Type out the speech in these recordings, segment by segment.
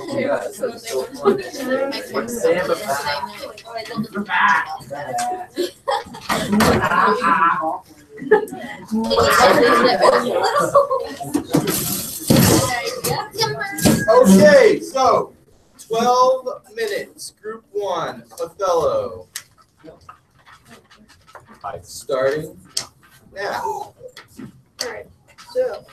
Yeah, it's so funny. When Sam Okay, so 12 minutes. Group 1, Othello. Starting now. Alright, so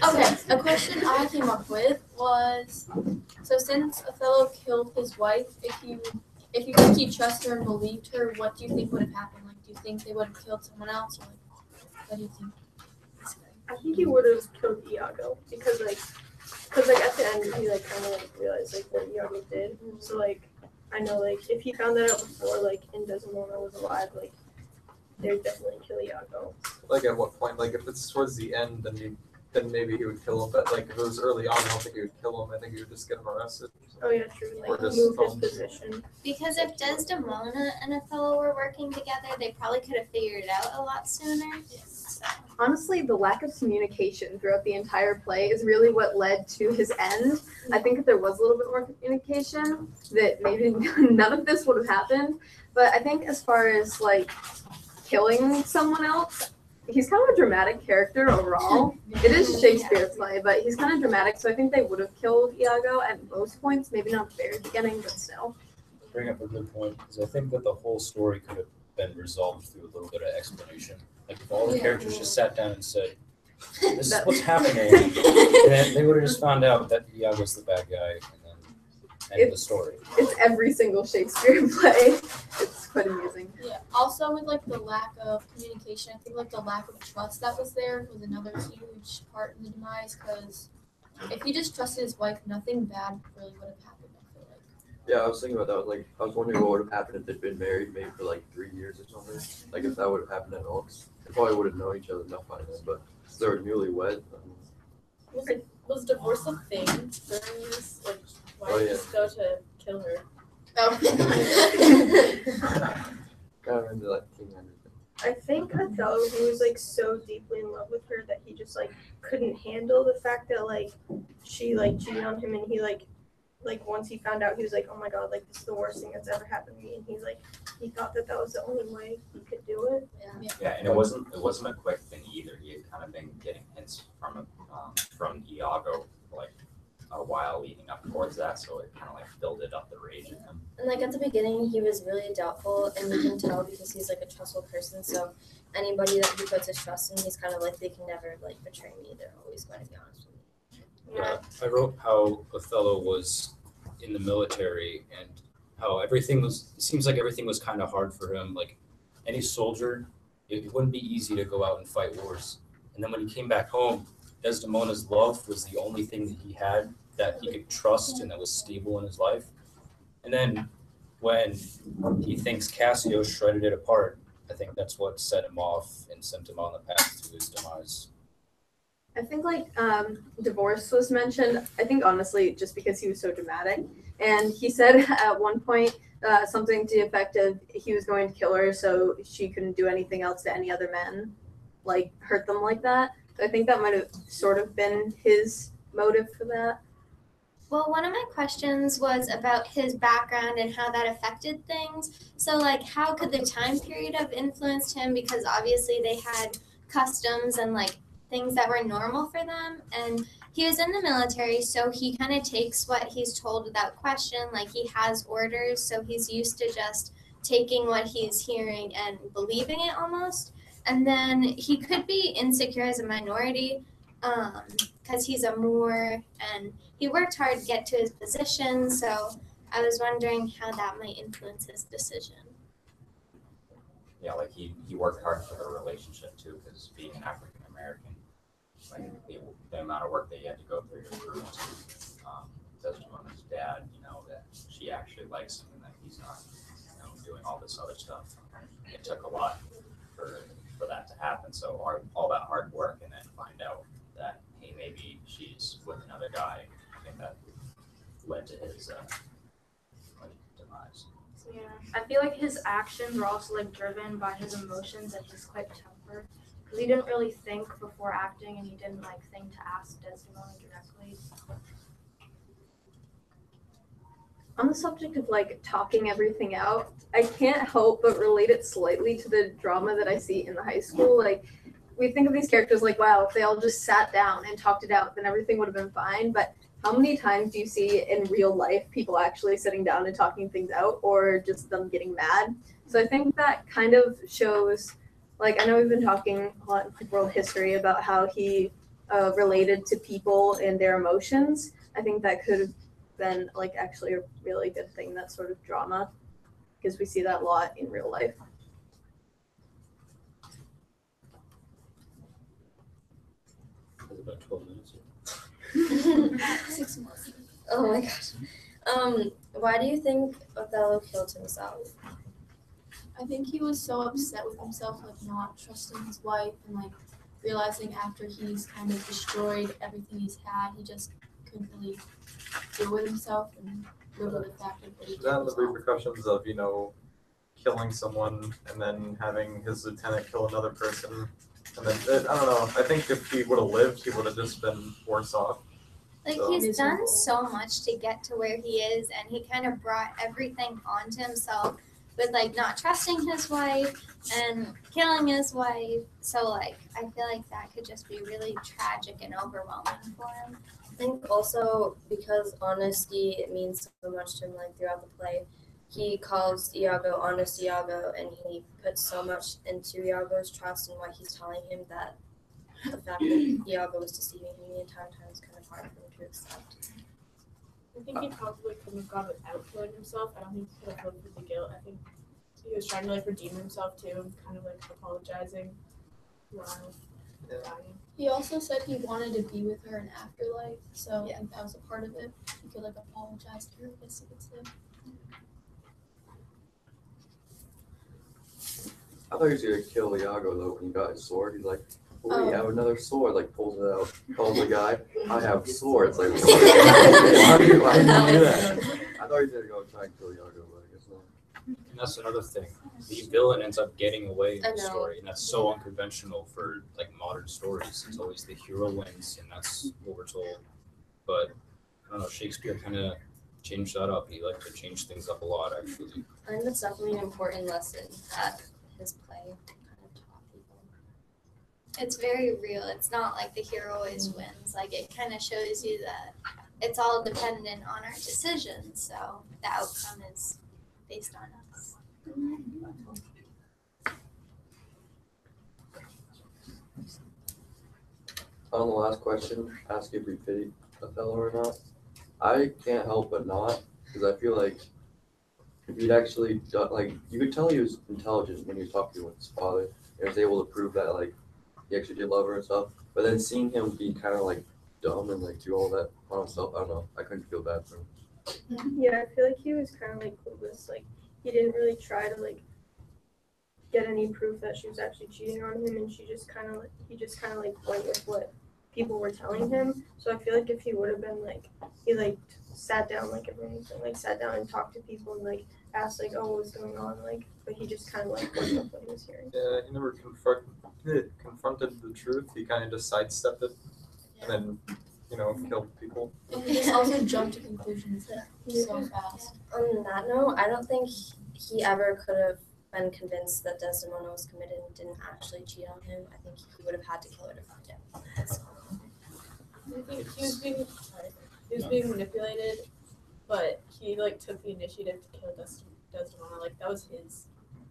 okay, a question I came up with was, so since Othello killed his wife, if you think he trusted her and believed her, what do you think would have happened? Like, do you think they would have killed someone else, or like, what do you think? I think he would have killed Iago because at the end he like kind of like realized like what Iago did. So like I know like if he found that out before like and Desdemona was alive, like they would definitely kill Iago. Like at what point? Like if it's towards the end, then maybe he would kill him. But like if it was early on, I don't think he would kill him. I think he would just get him arrested. Oh yeah, true. Or Like just move his phone. position. Because if Desdemona and Othello were working together, they probably could have figured it out a lot sooner. So. Honestly, the lack of communication throughout the entire play is really what led to his end. I think if there was a little bit more communication, that maybe none of this would have happened. But I think as far as like killing someone else, he's kind of a dramatic character overall. It is Shakespeare play, but he's kind of dramatic, so I think they would have killed Iago at most points, maybe not at the very beginning, but still. Bring up a good point, because I think that the whole story could have been resolved through a little bit of explanation. Like if all the characters just sat down and said, this is what's happening, then they would have just found out that Iago's the bad guy, and then end the story. It's every single Shakespeare play. It's quite amusing. Yeah. Also, with like the lack of communication, I think like the lack of trust that was there was another huge part in the demise. Because if he just trusted his wife, nothing bad really would have happened. I feel like. Yeah, I was thinking about that. Like, I was wondering what would have happened if they'd been married maybe for like 3 years or something. Like, if that would have happened at all. They probably would have known each other enough by then, but if they were newlywed. Was divorce a thing during this? Like, why Oh, did yeah. you just go to kill her? Oh. Kind of into like King Henry thing. I think Othello, he was like so deeply in love with her that he just like couldn't handle the fact that like she like cheated on him, and he like once he found out, he was like, oh my god, like this is the worst thing that's ever happened to me, and he's like he thought that was the only way he could do it. Yeah, and it wasn't a quick thing either. He had kind of been getting hints from Iago like a while leading up towards that, so it kind of like builded up the rage in him. And like at the beginning, he was really doubtful, and you can tell because he's like a trustful person. So anybody that he puts his trust in, he's kind of like, they can never like betray me. They're always going to be honest with me. Yeah, I wrote how Othello was in the military and how it seems like everything was kind of hard for him. Like any soldier, it wouldn't be easy to go out and fight wars. And then when he came back home, Desdemona's love was the only thing that he had that he could trust and that was stable in his life. And then when he thinks Cassio shredded it apart, I think that's what set him off and sent him on the path to his demise. I think like divorce was mentioned. I think honestly, just because he was so dramatic, and he said at one point something to the effect of he was going to kill her so she couldn't do anything else to any other men, like hurt them like that. So I think that might have sort of been his motive for that. Well, one of my questions was about his background and how that affected things. So, like, how could the time period have influenced him? Because obviously they had customs and, like, things that were normal for them. And he was in the military, so he kind of takes what he's told without question. Like, he has orders, so he's used to just taking what he's hearing and believing it almost. And then he could be insecure as a minority because he's a Moor, and he worked hard to get to his position, so I was wondering how that might influence his decision. Yeah, like he worked hard for the relationship too, because being an African American, like the amount of work that you had to go through to prove to Desdemona's dad, that she actually likes him and that he's not, doing all this other stuff. It took a lot for that to happen. So all that hard work and then find out that, hey, maybe she's with another guy. I think that led to his demise. Yeah, I feel like his actions were also like driven by his emotions and his quick temper. because he didn't really think before acting, and he didn't like think to ask Desdemona directly. On the subject of like talking everything out, I can't help but relate it slightly to the drama that I see in the high school. Like, we think of these characters like, wow, if they all just sat down and talked it out, then everything would have been fine. But how many times do you see in real life people actually sitting down and talking things out, or just them getting mad? So I think that kind of shows, like, I know we've been talking a lot in world history about how he related to people and their emotions. I think that could have been like actually a really good thing, that sort of drama, because we see that a lot in real life. That's about 12 minutes. 6 months. Oh my gosh. Why do you think Othello killed himself? I think he was so upset with himself, like not trusting his wife and like realizing after he's kind of destroyed everything he's had, he just couldn't really deal with himself and live with the fact of what he did. Then the repercussions of, killing someone and then having his lieutenant kill another person. And then, I don't know, I think if he would have lived, he would have just been worse off. Like, So- he's done so much to get to where he is, and he kind of brought everything onto himself with, like, not trusting his wife and killing his wife. So, like, I feel like that could just be really tragic and overwhelming for him. I think also because honesty, it means so much to him, like throughout the play. He calls Iago honest Iago, and he puts so much into Iago's trust and what he's telling him that the fact that Iago was deceiving him the entire time is kind of hard for him to accept. I think he probably couldn't have gone without killing himself. I don't think he could have lived with the guilt. I think he was trying to like redeem himself too, and kind of like apologizing while dying. He also said he wanted to be with her in afterlife, so I think that was a part of it. He could like apologize to her, I guess you could say. I thought he was gonna kill Iago though when he got his sword. He's like, oh, we have another sword. Like pulls it out, calls the guy, I have swords. Like, why did you do that? I thought he was gonna go try and kill Iago, but I guess not. And that's another thing. The villain ends up getting away in I the know. story, and that's so unconventional for like modern stories. It's always the hero wins, and that's what we're told. But I don't know, Shakespeare kind of changed that up. He liked to change things up a lot, actually. I think that's definitely an important lesson that his play kind of taught people. It's very real. It's not like the hero always wins. Like, it kind of shows you that it's all dependent on our decisions. So the outcome is based on us. On the last question, ask if we pity Othello or not. I can't help but not, because I feel like if he'd actually done, like, you could tell he was intelligent when he was talking with his father. He was able to prove that, like, he actually did love her and stuff. But then seeing him be kind of, like, dumb and, like, do all that on himself, I don't know. I couldn't feel bad for him. Yeah, I feel like he was kind of like clueless. Like, he didn't really try to like get any proof that she was actually cheating on him, and he just kind of like went with what people were telling him. So I feel like if he would have been like, he like sat down like everyone was like sat down and talked to people and like asked like, oh, what's going on, like, but he just kind of like went with what he was hearing. Yeah, he never confronted the truth. He kind of just sidestepped it and then, killed people. And he just also jumped to conclusions so fast. On that note, I don't think he ever could have been convinced that Desdemona was committed and didn't actually cheat on him. I think he would have had to kill her to find out. So. I think he was being manipulated, but he like took the initiative to kill Desdemona. Like that was his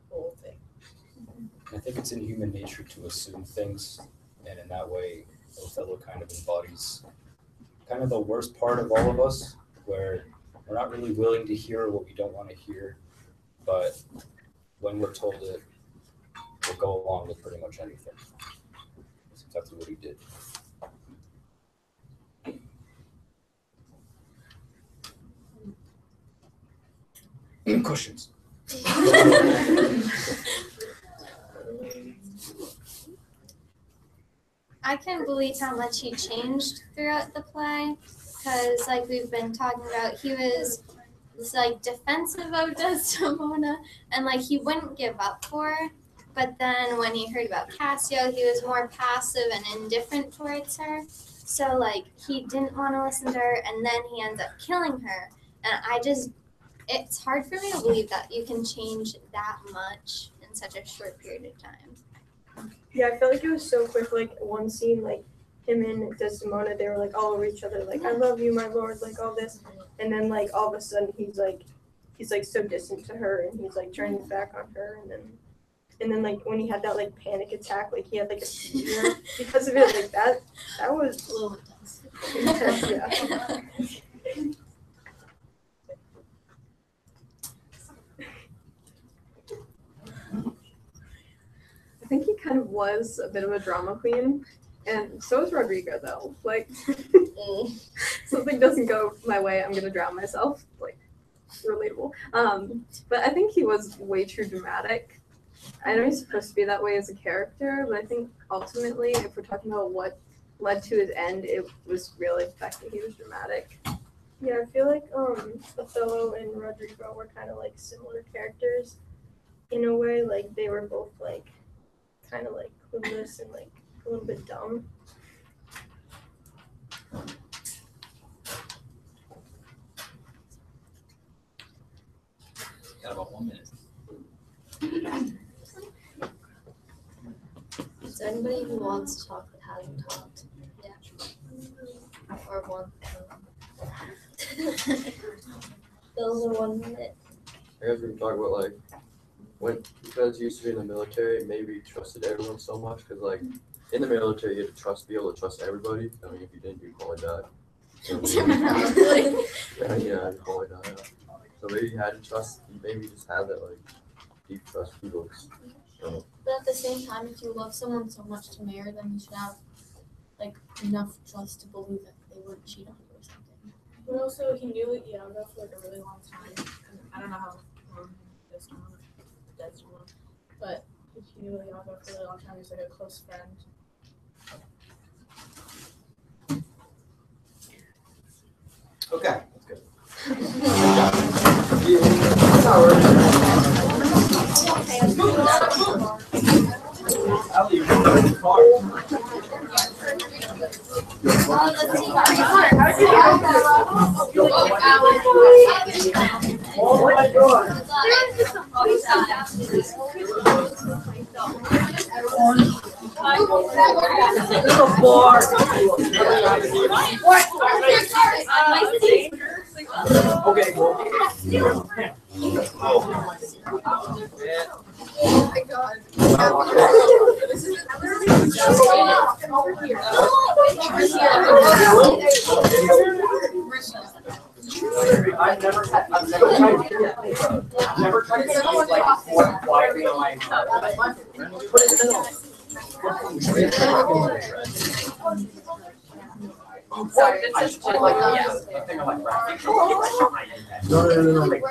whole thing. I think it's in human nature to assume things, and in that way, Othello kind of embodies kind of the worst part of all of us, where we're not really willing to hear what we don't want to hear, but when we're told it, we'll go along with pretty much anything. That's exactly what he did. Questions? I can't believe how much he changed throughout the play, because like we've been talking about, he was this like defensive of Desdemona, and like he wouldn't give up for her, But then when he heard about Cassio, he was more passive and indifferent towards her. So like he didn't want to listen to her, and then he ends up killing her. And it's hard for me to believe that you can change that much in such a short period of time. Yeah, I felt like it was so quick. Like one scene, like him and Desdemona, they were like all over each other, like I love you, my lord, like all this, and then like all of a sudden he's like so distant to her, and he's like turning his back on her, and then like when he had that like panic attack, like he had like a seizure because of it, like that was A little intense. yeah. I think he kind of was a bit of a drama queen, and so is Rodrigo though. Like, something doesn't go my way, I'm gonna drown myself. Like, relatable. But I think he was way too dramatic. I know he's supposed to be that way as a character, but I think ultimately, if we're talking about what led to his end, it was really the fact that he was dramatic. Yeah, I feel like Othello and Rodrigo were kind of like similar characters in a way. Like they were both like kind of like clueless and like a little bit dumb. Got about 1 minute. Is there anybody who wants to talk that hasn't talked yet? Or one? Those are 1 minute. I guess we can talk about like because he used to be in the military, maybe he trusted everyone so much because like in the military you have to be able to trust everybody. I mean, if you didn't, you'd probably die. Yeah, you'd probably die. So maybe he had to trust. Maybe he just had that like deep trust people. But at the same time, if you love someone so much to marry them, you should have like enough trust to believe that they wouldn't cheat on you or something. But also, he knew Iago for like a really long time. And I don't know how long this one, but he knew Iago for a really long time. He was like a close friend. Okay, that's good. I'll leave you in the car. Oh my God. Okay, well. Oh my God. I've never tried to speak like more quietly on my entire life. Put it in the middle. Sorry, I should put like a thing of like wrapping. No. You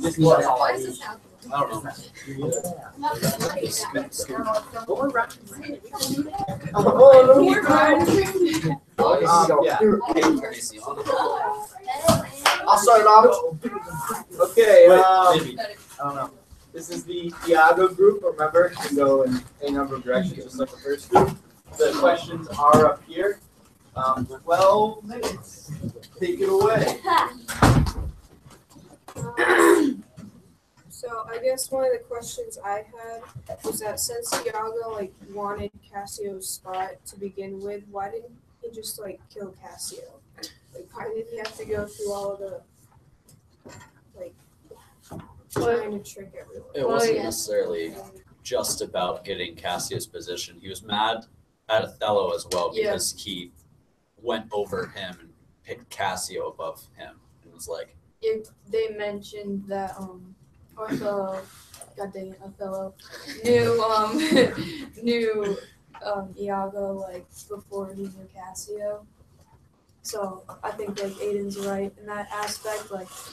just need all I need. I don't know. What were wrapping? I'll start it off. Okay, I don't know. This is the Iago group. Remember, you can go in a number of directions, just like the first group. The questions are up here. 12 minutes. Take it away. So I guess one of the questions I had was that since Iago wanted Cassio's spot to begin with, why didn't he just kill Cassio? Why did he have to go through all of the trying to trick everyone? It wasn't necessarily just about getting Cassio's position. He was mad at Othello as well because he went over him and picked Cassio above him and was like, They mentioned that Othello knew Iago before he knew Cassio. So I think Aiden's right in that aspect.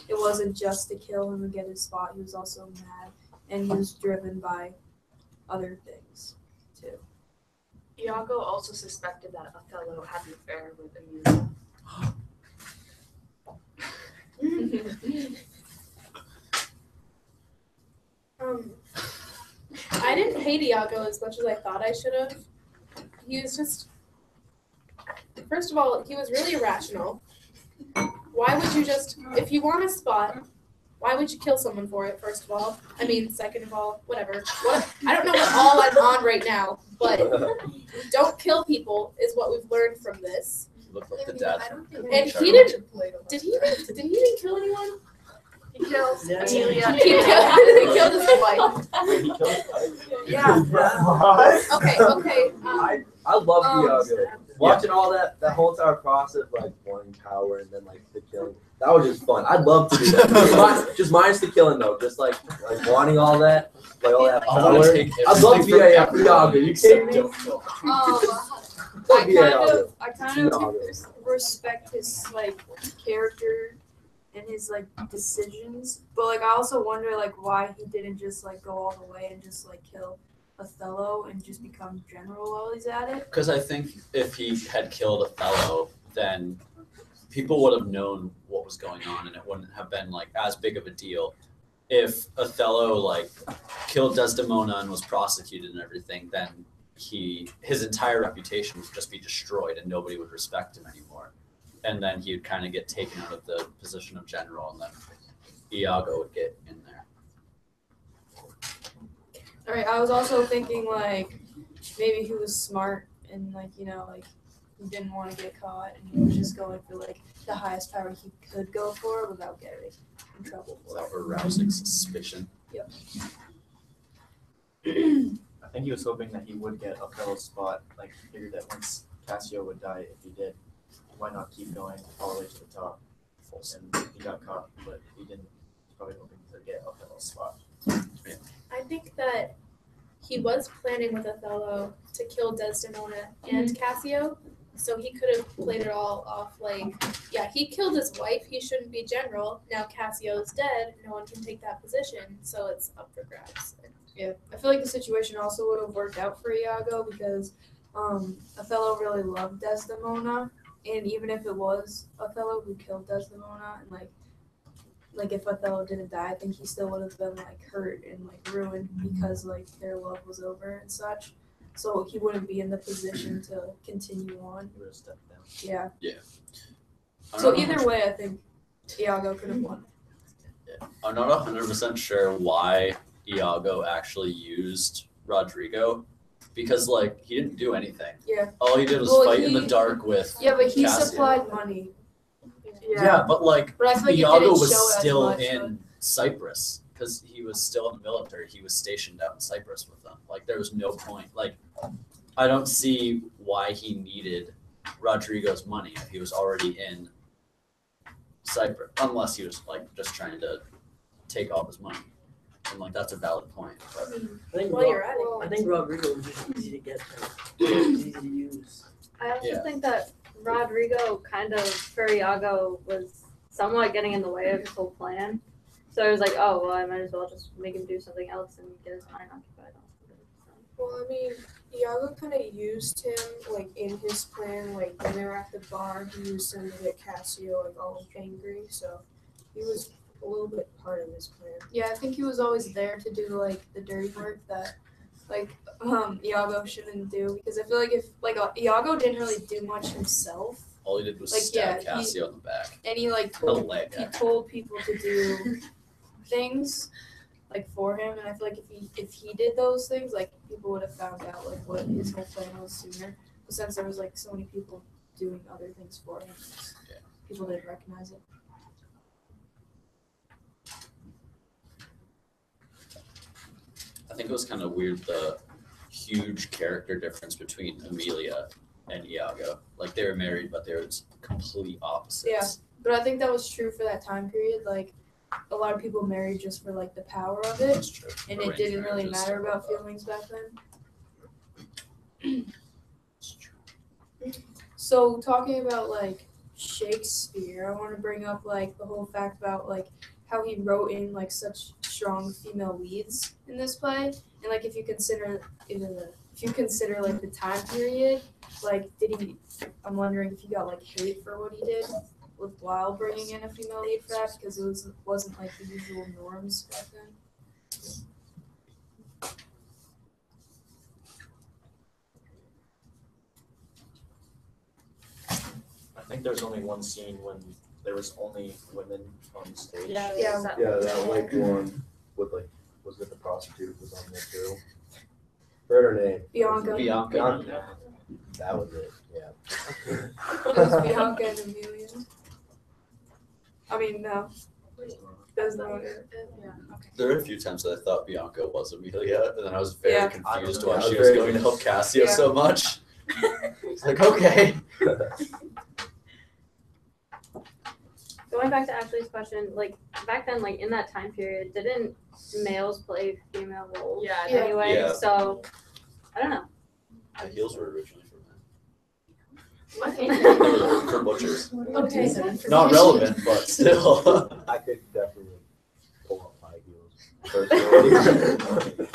It wasn't just to kill him and get his spot. He was also mad, and he was driven by other things too. Iago also suspected that Othello had an affair with Amelia. I didn't hate Iago as much as I thought I should have. He was just, first of all, he was really irrational. Why would you just, if you want a spot, why would you kill someone for it, first of all? I mean, second of all, whatever. I don't know what all I'm on right now, but don't kill people is what we've learned from this. Look like the dad. And he didn't, did he even kill anyone? He killed Yeah. Amelia. He killed his wife. Yeah. Okay. I love Um, Iago. Watching all that whole entire process, like wanting power and then like the killing, that was just fun. I'd love to do that. just minus the killing though, just like wanting all that, like all that I want power. to take I'd love to be Iago. You kidding me? I kind of respect his like character and his like decisions, but like I also wonder like why he didn't just like go all the way and just like kill Othello and just become general while he's at it. Because I think if he had killed Othello, then people would have known what was going on, and it wouldn't have been like as big of a deal. If Othello like killed Desdemona and was prosecuted and everything, then his entire reputation would just be destroyed, and nobody would respect him anymore. And then he would kind of get taken out of the position of general, and then Iago would get in there. All right, I was also thinking like maybe he was smart and like you know like he didn't want to get caught and he was just going for like the highest power he could go for without getting in trouble for it. Without arousing suspicion. Yep. I think he was hoping that he would get Othello's spot. Like, he figured that once Cassio would die, if he did, why not keep going all the way to the top? And he got caught, but he didn't. He's probably hoping to get Othello's spot. I think that he was planning with Othello to kill Desdemona and Cassio, so he could have played it all off like, yeah, he killed his wife, he shouldn't be general. Now Cassio's dead, no one can take that position, so it's up for grabs. Yeah, I feel like the situation also would have worked out for Iago because Othello really loved Desdemona, and even if it was Othello who killed Desdemona, and like if Othello didn't die, I think he still would have been like hurt and like ruined because like their love was over and such. So he wouldn't be in the position to continue on. He would have stepped down. Yeah. Yeah. So either way, I think Iago could have won. I'm not 100% sure why Iago actually used Rodrigo, because like he didn't do anything. Yeah. All he did was fight in the dark with. Yeah, but he Cassio. supplied money. Yeah, but like But I feel like it Iago didn't was show as still much, in Cyprus because he was still in the military. He was stationed out in Cyprus with them. Like there was no point. Like I don't see why he needed Rodrigo's money if he was already in Cyprus, unless he was like just trying to take all his money. And like that's a valid point. But I think, While you're at it. I think Rodrigo was just easy to get to. Easy to use. I also Yeah. think that Rodrigo kind of, for Iago, was somewhat getting in the way of his whole plan. So he was like, oh, well, I might as well just make him do something else and get his mind occupied on something. Well, I mean, Iago kind of used him, like, in his plan, like, when they were at the bar, he used him to get Cassio, like, all angry, so he was a little bit part of his plan. Yeah, I think he was always there to do like the dirty work that like Iago shouldn't do because I feel like if like Iago didn't really do much himself. all he did was Like, stab yeah, Cassio in the back. And he like The told, leg, he actually. told people to do things like for him, and I feel like if he did those things, like people would have found out like what his whole plan was sooner. But since there was like so many people doing other things for him, people didn't recognize it. I think it was kind of weird the huge character difference between Emilia and Iago. Like they were married, but they were complete opposites. Yeah, but I think that was true for that time period. Like a lot of people married just for like the power of it, That's true. and Arranged it didn't really marriages. matter about feelings back then. So talking about like Shakespeare, I want to bring up like the whole fact about like how he wrote in like such strong female leads in this play, and like if you consider like the time period, like I'm wondering if he got like hate for what he did while bringing in a female lead for that because wasn't like the usual norms back then. I think there's only one scene when there was only women on the stage. Yeah. Yeah, that like one with like, was it the prostitute was on there too? Heard her name. Bianca. Bianca. That was it, yeah. It was Bianca and Amelia. I mean, no. There's no other. There were a few times that I thought Bianca was Amelia, and then I was very Yeah. confused I why was she was very going to help Cassio Yeah. so much. It's like, okay. Going back to Ashley's question, like back then, like in that time period, didn't males play female roles Yeah. anyway? Yeah. So I don't know. The heels were originally for What? men. For butchers. Okay. Not relevant, but still. I could definitely pull up high heels. Personally.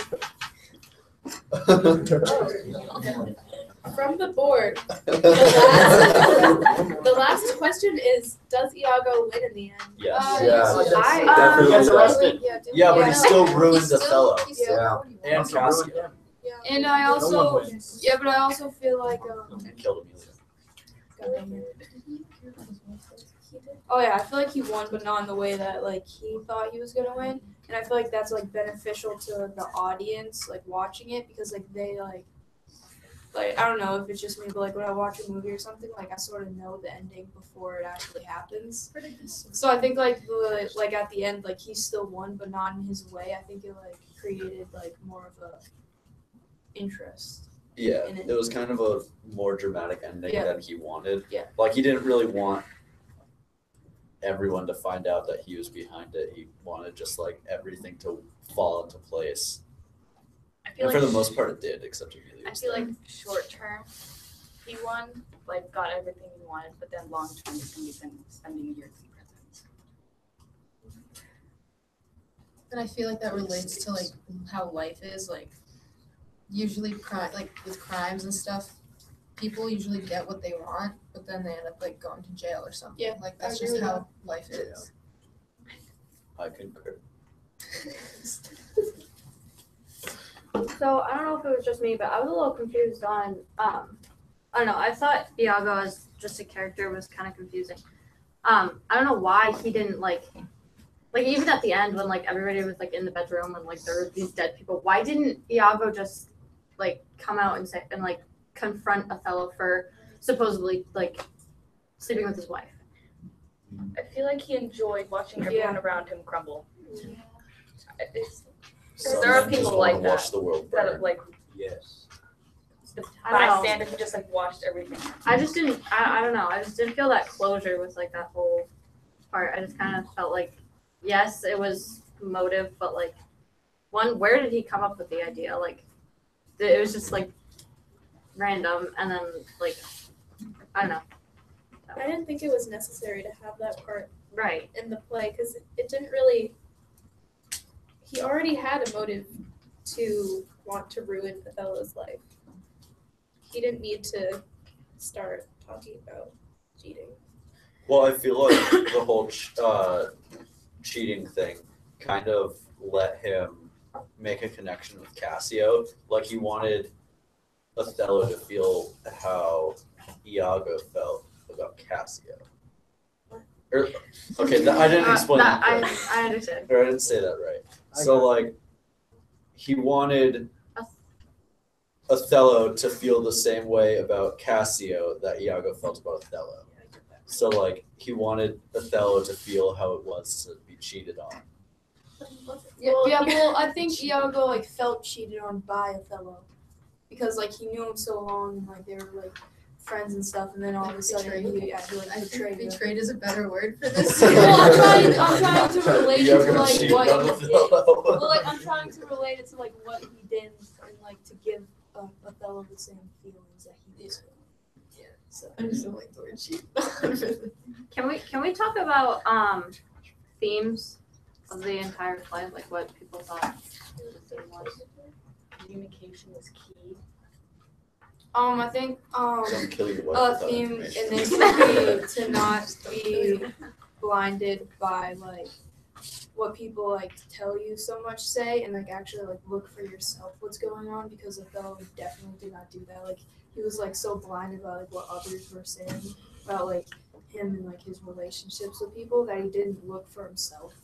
From the board, the last question is: does Iago win in the end? Yes. Definitely gets does. arrested. Yeah, but he still ruined He's still- Othello he's still- and Also ruined Cassio him. And I No one also, wins. yeah, but I also feel like, and killed Amelia. oh yeah, I feel like he won, but not in the way that like he thought he was gonna win. And I feel like that's like beneficial to the audience, like watching it, because like they like I don't know if it's just me, but like when I watch a movie or something, like I sort of know the ending before it actually happens. So I think like at the end, like he still won, but not in his way. I think it like created like more of a interest. Yeah, in it. it was kind of a more dramatic ending Yeah. than he wanted. Yeah. Like he didn't really want everyone to find out that he was behind it. He wanted just like everything to fall into place. I feel And like for the most part it did, except Amelia. I was feel there. like short term, he won, like got everything he wanted, but then long term, he's gonna be spending years in prison. And I feel like that relates to like how life is. Like usually like with crimes and stuff, people usually get what they want, but then they end up like going to jail or something. Yeah, Like I that's agree just with how life is. I concur. So I don't know if it was just me, but I was a little confused on I don't know, I thought Iago as just a character was kind of confusing. I don't know why he didn't like even at the end when like everybody was like in the bedroom and like there were these dead people, why didn't Iago just like come out and say and like confront Othello for supposedly like sleeping with his wife? I feel like he enjoyed watching everyone around him crumble. Some There are men just people wanna like watch that. the world That burn. like Yes. the I don't know. bystander who just like watched everything. I just didn't I don't know, I just didn't feel that closure with like that whole part. I just kind of felt like yes, it was motive, but like one, where did he come up with the idea? Like it was just like random and then like I don't know. I didn't think it was necessary to have that part Right. in the play because it didn't really. He already had a motive to want to ruin Othello's life. He didn't need to start talking about cheating. Well, I feel like the whole cheating thing kind of let him make a connection with Cassio. Like he wanted Othello to feel how Iago felt about Cassio. Okay, I didn't explain that. I understand. Or I didn't say that right. So like, he wanted Othello to feel the same way about Cassio that Iago felt about Othello. So like, he wanted Othello to feel how it was to be cheated on. Well, I think Iago like felt cheated on by Othello because like he knew him so long and like they were like friends and stuff, and then all of a sudden he like I think betrayed him. betrayed is a better word for this. Well, I'm trying to relate it to like what he did. Well, like I'm trying to relate it to like what he did and like to give Othello the same feelings that he did. Yeah. So I just don't like the word cheat. Can we talk about themes of the entire play, like what people thought the theme was? Communication was key. I think Don't kill your wife a without theme in information. this would be to not be blinded by like what people like tell you so much say, and like actually like look for yourself what's going on, because Othello definitely did not do that. Like he was like so blinded by like what others were saying about like him and like his relationships with people that he didn't look for himself.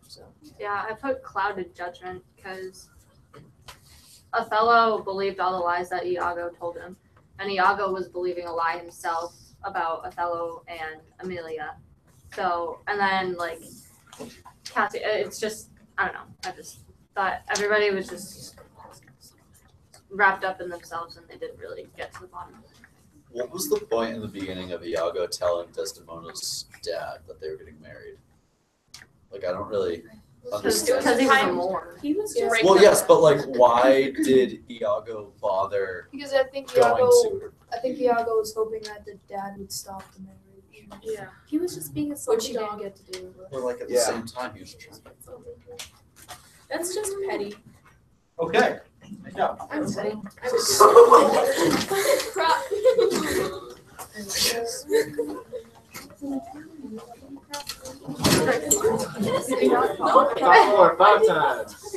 So Yeah, I put clouded judgment because Othello believed all the lies that Iago told him, and Iago was believing a lie himself about Othello and Amelia. So, and then like Cassie, it's just, I don't know. I just thought everybody was just wrapped up in themselves and they didn't really get to the bottom of it. What was the point in the beginning of Iago telling Desdemona's dad that they were getting married? Like, I don't really understand. Because he was a Moor. He was Yeah. just Well, yes, but like, why did Iago bother because I think going Iago to her? was hoping that the dad would stop the marriage. Yeah. He was just being a Which he dog. didn't get to do. But. Or like at the Yeah. same time, he was trying. That's just petty. Okay. Nice job. I'm petty. Five times.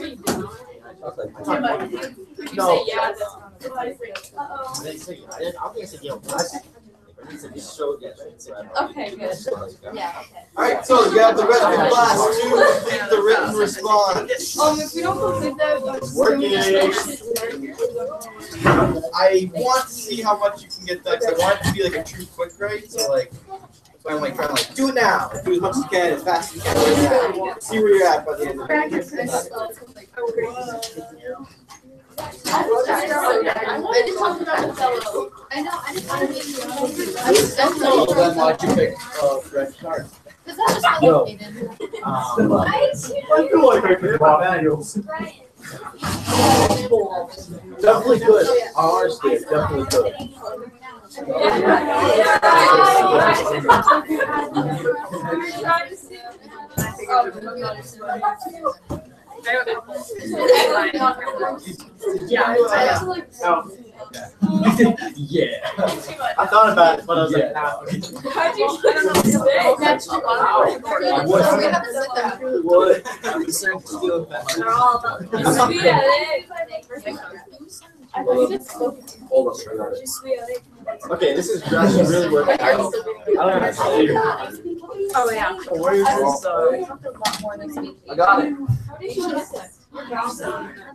No. Yeah, that's I didn't say I didn't. I think I said yeah. I said so. Yeah. okay, good. Yeah, okay. All right. So you have the rest of the class to complete the written response. If we don't complete that, Working. I want to see how much you can get done. 'Cause I want it to be like a true quick write. So like, so I'm like trying to like do it now. Do as much as you can, as fast as you can. Right now. See where you're at by the end of the I did talk about Othello. I know, I didn't want to Well, then why'd you pick Fred Sharp? because that was complicated. I feel like I could pop manuals. Definitely good. Honestly, it's definitely good. Yeah. I thought about it, but I was like, nah. How'd you I don't know. That's too loud. What? I was so stealing that. They're all about Okay, this is actually really working. I don't know how to say it. Oh yeah. Where is this? I got it.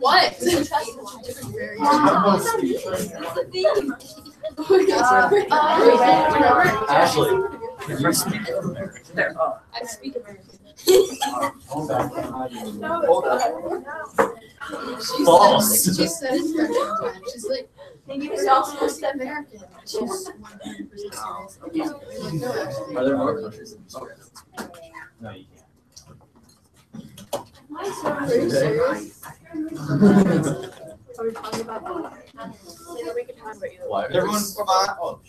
What? Ashley, can you speak American? I speak American. False. She said it French one time. She's like, she's also American. She's 100% serious. Are there more countries in Australia? No, you Are you serious? Are we talking about that? We can talk about either. Why? Everyone, come on. Oh,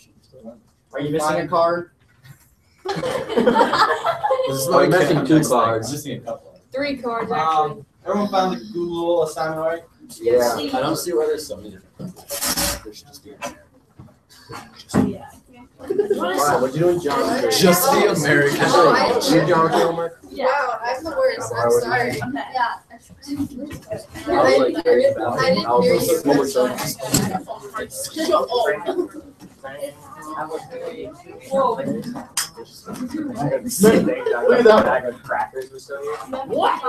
Are you missing a card? This is why I'm missing I'm two missing- cards. Missing a couple. 3 cards actually. Everyone found the Google assignment, all right? Yeah. I don't see why there's so many different countries. There should just be Alright, what you doing, John? just the American. You John homework? Wow, I have the words. I'm sorry. Yeah. I was like, I didn't hear you. Whoa. Look at that. Bag of crackers was still here. What?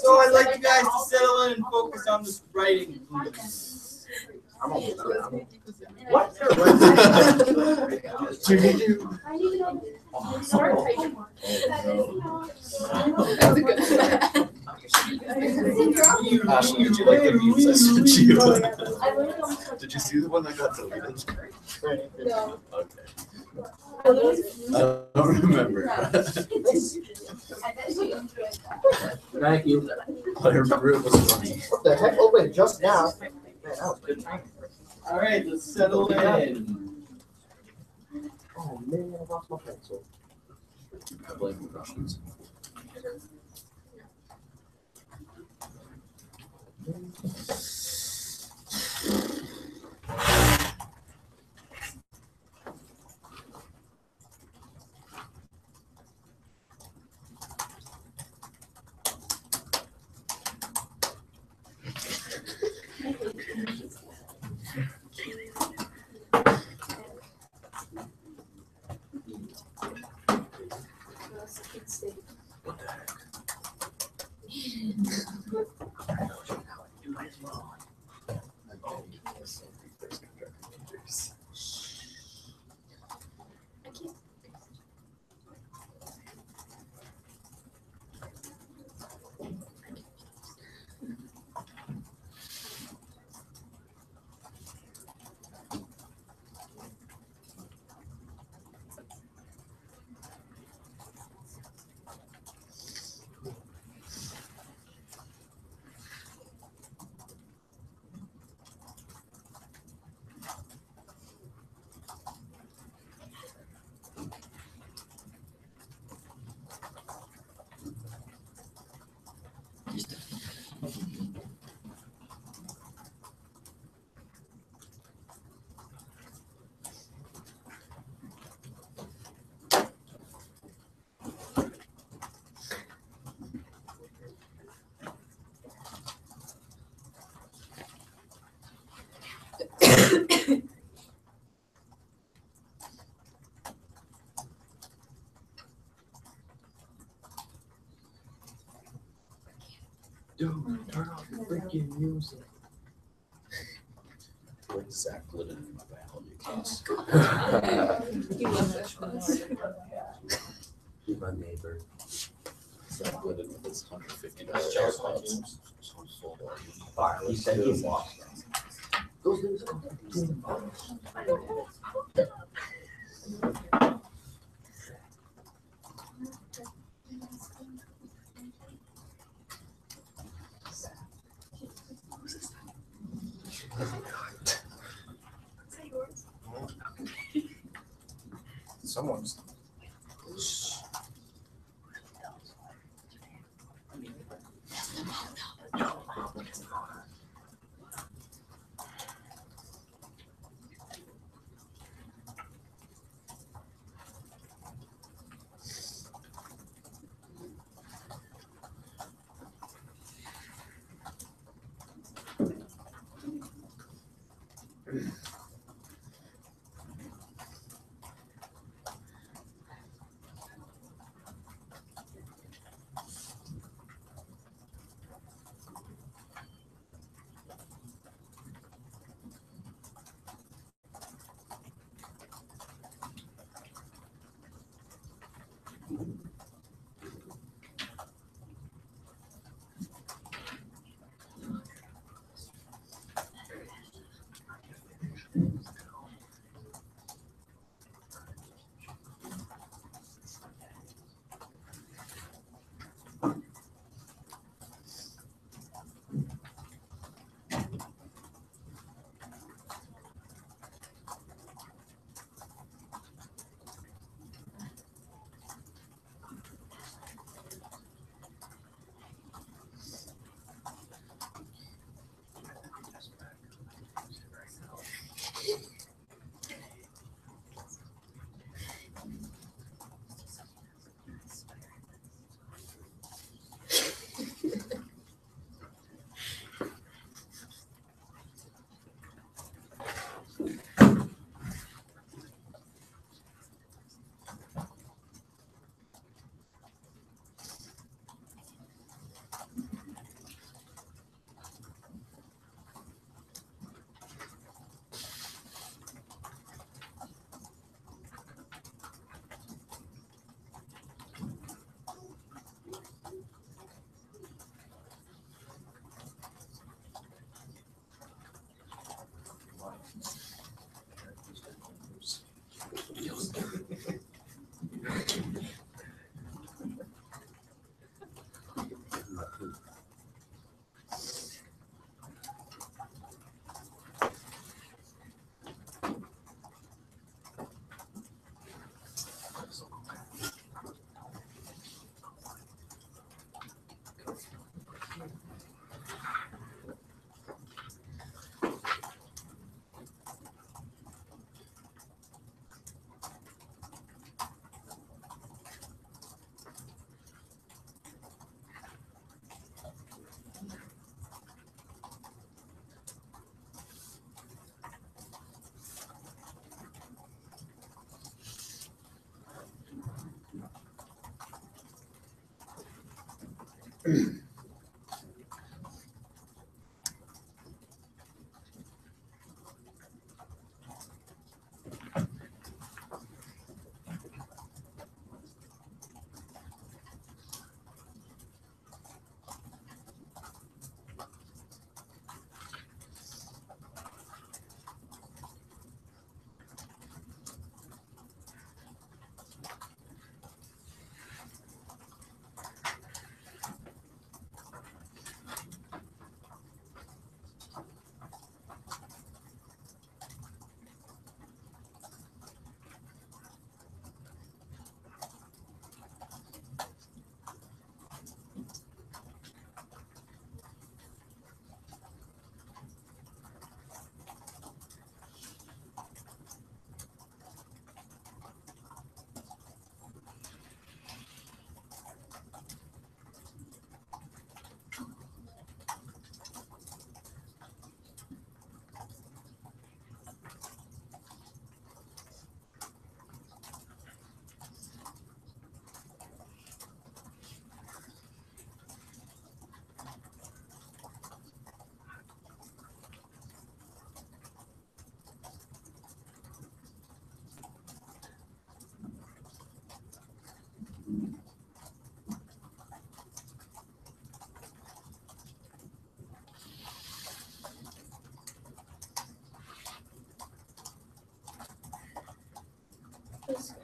So I'd like you guys to settle in and focus on this writing, please. I'm almost done. What? Ashley, did you like the memes I sent you? Did you see the one that got deleted? No. Okay. I don't remember. Thank you. I remember it was funny. What the heck? Oh wait, just now. Man, that was good timing. All right, let's settle in. Oh man, I lost my pencil. I blame the Russians. fucking music. Like Zach Glidden in my biology class. You love that class. He's my neighbor. Zach Glidden with his $150 Jealous of my AirPods. teams. He said he lost. Those things are Someone's.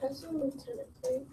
Has a lieutenant grade.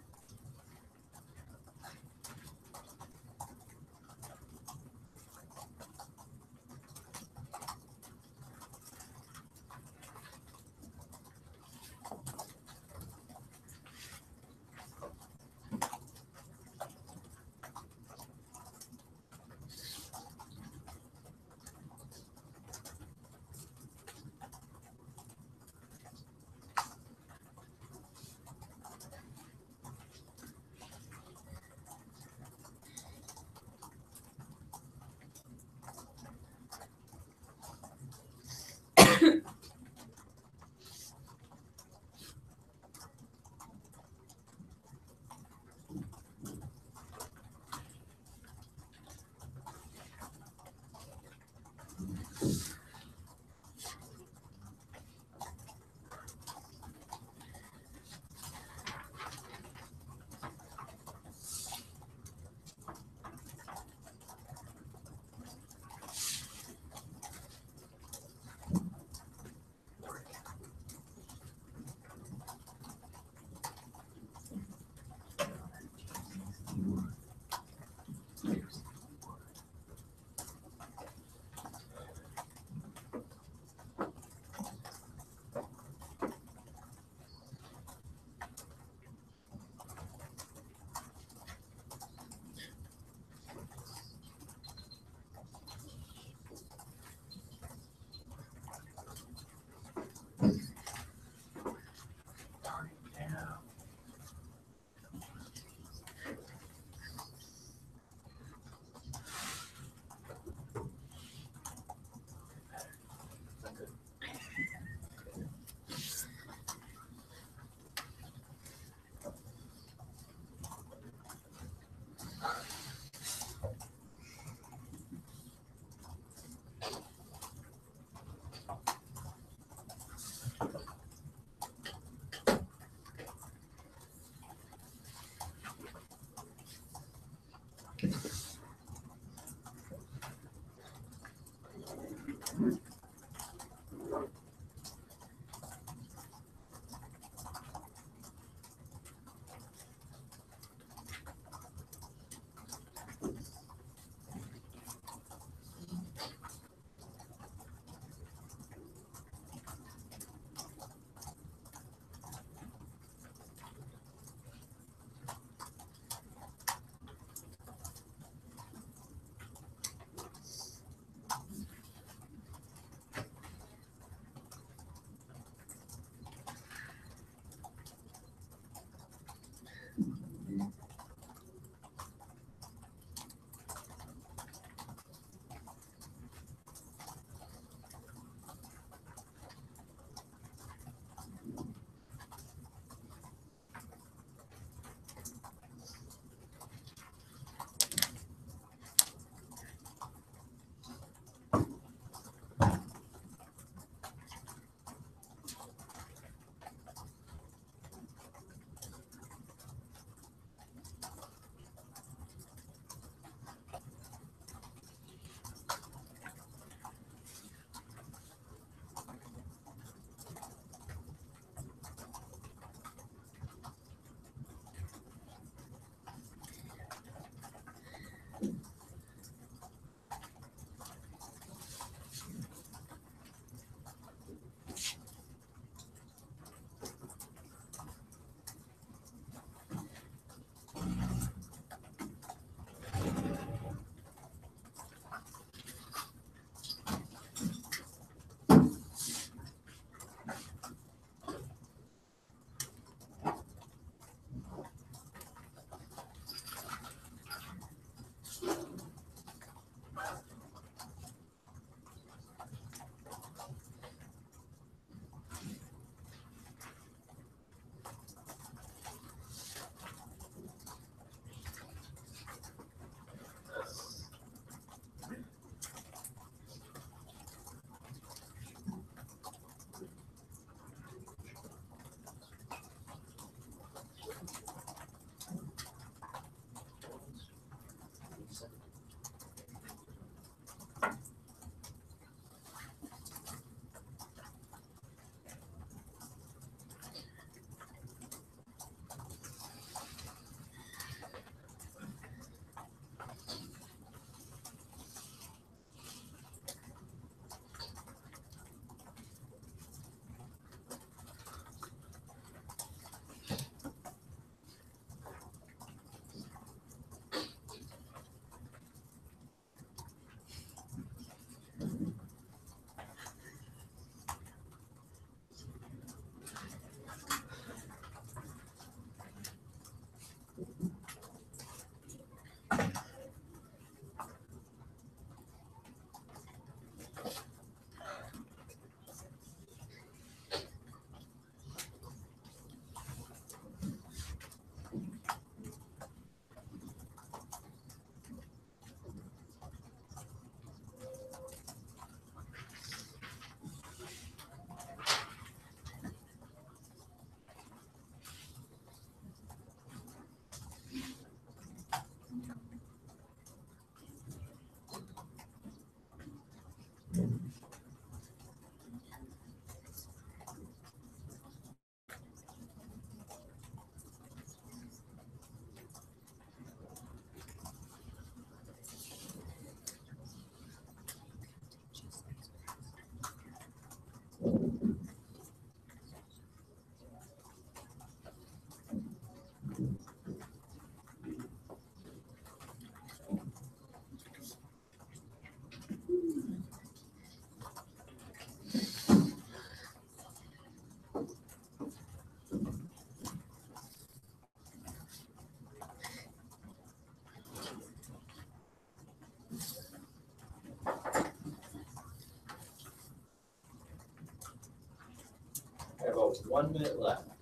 1 minute left.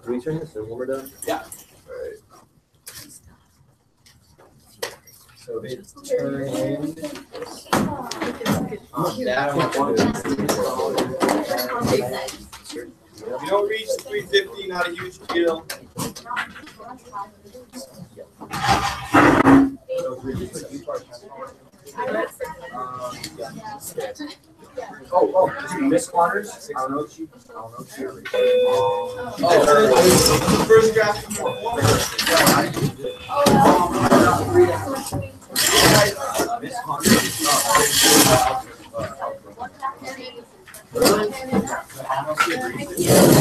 Can we turn this in when we're done? Yeah. Alright. So it's turning. Dad, I want If you don't reach 350, not a huge deal. Miss Waters? I don't know if you. Oh, first draft. Yeah.